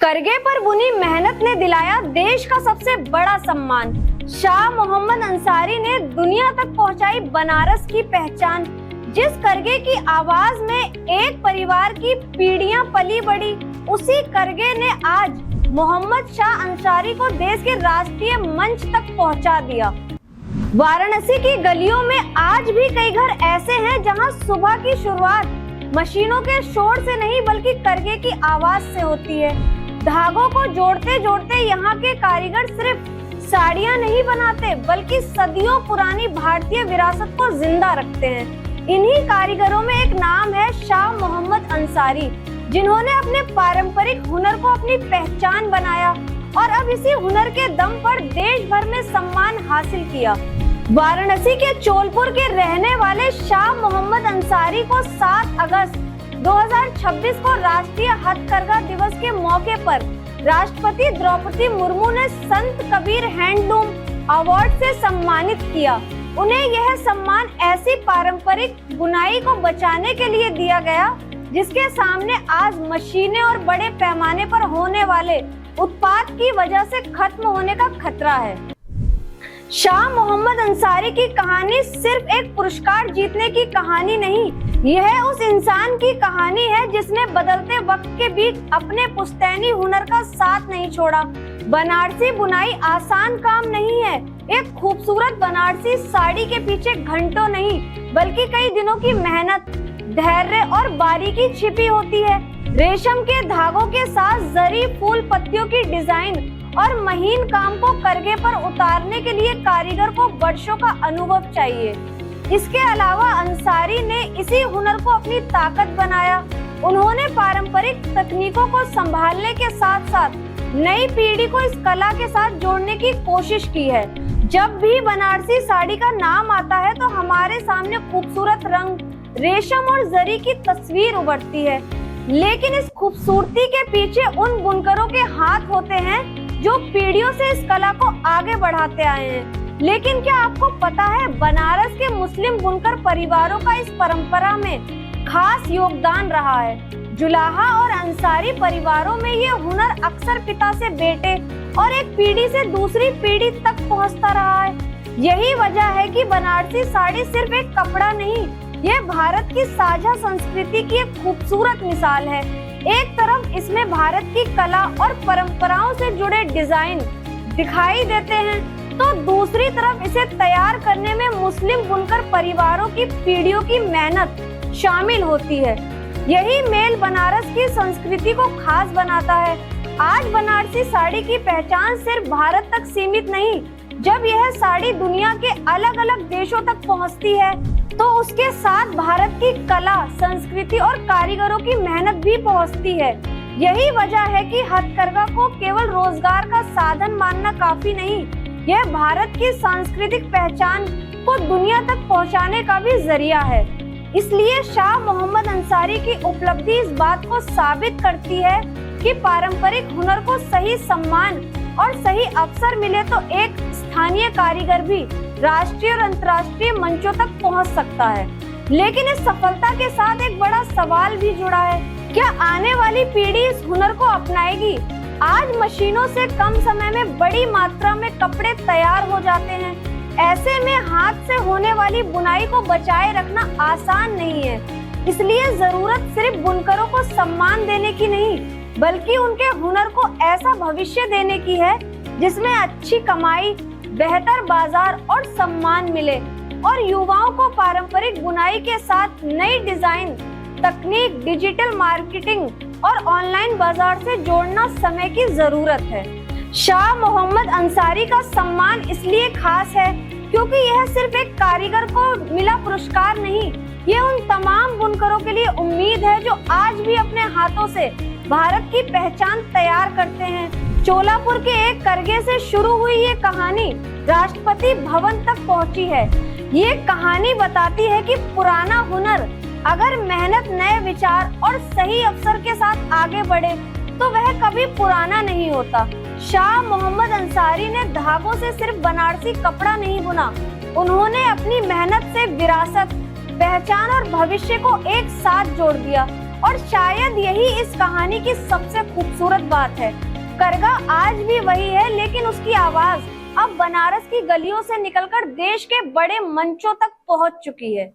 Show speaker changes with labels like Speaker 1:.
Speaker 1: करगे पर बुनी मेहनत ने दिलाया देश का सबसे बड़ा सम्मान। शाह मोहम्मद अंसारी ने दुनिया तक पहुंचाई बनारस की पहचान। जिस करगे की आवाज में एक परिवार की पीढ़ियां पली बढ़ी, उसी करगे ने आज मोहम्मद शाह अंसारी को देश के राष्ट्रीय मंच तक पहुंचा दिया। वाराणसी की गलियों में आज भी कई घर ऐसे हैं जहां सुबह की शुरुआत मशीनों के शोर से नहीं बल्कि करगे की आवाज से होती है। धागों को जोड़ते जोड़ते यहाँ के कारीगर सिर्फ साड़ियाँ नहीं बनाते बल्कि सदियों पुरानी भारतीय विरासत को जिंदा रखते हैं। इन्हीं कारीगरों में एक नाम है शाह मोहम्मद अंसारी, जिन्होंने अपने पारंपरिक हुनर को अपनी पहचान बनाया और अब इसी हुनर के दम पर देश भर में सम्मान हासिल किया। वाराणसी के चोलपुर के रहने वाले शाह मोहम्मद अंसारी को 7 अगस्त 2026 को राष्ट्रीय हथकरघा दिवस के मौके पर राष्ट्रपति द्रौपदी मुर्मू ने संत कबीर हैंडलूम अवार्ड से सम्मानित किया। उन्हें यह सम्मान ऐसी पारंपरिक बुनाई को बचाने के लिए दिया गया जिसके सामने आज मशीनें और बड़े पैमाने पर होने वाले उत्पाद की वजह से खत्म होने का खतरा है। शाह मोहम्मद अंसारी की कहानी सिर्फ एक पुरस्कार जीतने की कहानी नहीं, यह उस इंसान की कहानी है जिसने बदलते वक्त के बीच अपने पुश्तैनी हुनर का साथ नहीं छोड़ा। बनारसी बुनाई आसान काम नहीं है। एक खूबसूरत बनारसी साड़ी के पीछे घंटों नहीं बल्कि कई दिनों की मेहनत, धैर्य और बारीकी छिपी होती है। रेशम के धागों के साथ जरी फूल पत्तियों की डिजाइन और महीन काम को करगे पर उतारने के लिए कारीगर को वर्षों का अनुभव चाहिए। इसके अलावा अंसारी ने इसी हुनर को अपनी ताकत बनाया। उन्होंने पारंपरिक तकनीकों को संभालने के साथ साथ नई पीढ़ी को इस कला के साथ जोड़ने की कोशिश की है। जब भी बनारसी साड़ी का नाम आता है तो हमारे सामने खूबसूरत रंग, रेशम और जरी की तस्वीर उभरती है, लेकिन इस खूबसूरती के पीछे उन बुनकरों के हाथ होते हैं जो पीढ़ियों से इस कला को आगे बढ़ाते आए हैं। लेकिन क्या आपको पता है, बनारस के मुस्लिम बुनकर परिवारों का इस परंपरा में खास योगदान रहा है। जुलाहा और अंसारी परिवारों में ये हुनर अक्सर पिता से बेटे और एक पीढ़ी से दूसरी पीढ़ी तक पहुंचता रहा है। यही वजह है कि बनारसी साड़ी सिर्फ एक कपड़ा नहीं, ये भारत की साझा संस्कृति की एक खूबसूरत मिसाल है। एक तरफ इसमें भारत की कला और परंपराओं से जुड़े डिजाइन दिखाई देते हैं, तो दूसरी तरफ इसे तैयार करने में मुस्लिम बुनकर परिवारों की पीढ़ियों की मेहनत शामिल होती है। यही मेल बनारस की संस्कृति को खास बनाता है। आज बनारसी साड़ी की पहचान सिर्फ भारत तक सीमित नहीं, जब यह साड़ी दुनिया के अलग अलग देशों तक पहुंचती है तो उसके साथ भारत की कला, संस्कृति और कारीगरों की मेहनत भी पहुंचती है। यही वजह है कि हथकरघा को केवल रोजगार का साधन मानना काफी नहीं, यह भारत की सांस्कृतिक पहचान को दुनिया तक पहुंचाने का भी जरिया है। इसलिए शाह मोहम्मद अंसारी की उपलब्धि इस बात को साबित करती है कि पारंपरिक हुनर को सही सम्मान और सही अवसर मिले तो एक स्थानीय कारीगर भी राष्ट्रीय और अंतर्राष्ट्रीय मंचों तक पहुंच सकता है। लेकिन इस सफलता के साथ एक बड़ा सवाल भी जुड़ा है, क्या आने वाली पीढ़ी इस हुनर को अपनाएगी? आज मशीनों से कम समय में बड़ी मात्रा में कपड़े तैयार हो जाते हैं। ऐसे में हाथ से होने वाली बुनाई को बचाए रखना आसान नहीं है। इसलिए जरूरत सिर्फ बुनकरों को सम्मान देने की नहीं बल्कि उनके हुनर को ऐसा भविष्य देने की है जिसमें अच्छी कमाई, बेहतर बाजार और सम्मान मिले और युवाओं को पारंपरिक बुनाई के साथ नई डिजाइन, तकनीक, डिजिटल मार्केटिंग और ऑनलाइन बाजार से जोड़ना समय की जरूरत है। शाह मोहम्मद अंसारी का सम्मान इसलिए खास है क्योंकि यह सिर्फ एक कारीगर को मिला पुरस्कार नहीं, ये उन तमाम बुनकरों के लिए उम्मीद है जो आज भी अपने हाथों से भारत की पहचान तैयार करते हैं। चोलापुर के एक करगे से शुरू हुई ये कहानी राष्ट्रपति भवन तक पहुंची है। ये कहानी बताती है कि पुराना हुनर अगर मेहनत, नए विचार और सही अवसर के साथ आगे बढ़े तो वह कभी पुराना नहीं होता। शाह मोहम्मद अंसारी ने धागों से सिर्फ बनारसी कपड़ा नहीं बुना, उन्होंने अपनी मेहनत से विरासत, पहचान और भविष्य को एक साथ जोड़ दिया और शायद यही इस कहानी की सबसे खूबसूरत बात है। करगा आज भी वही है, लेकिन उसकी आवाज अब बनारस की गलियों से निकलकर देश के बड़े मंचों तक पहुंच चुकी है।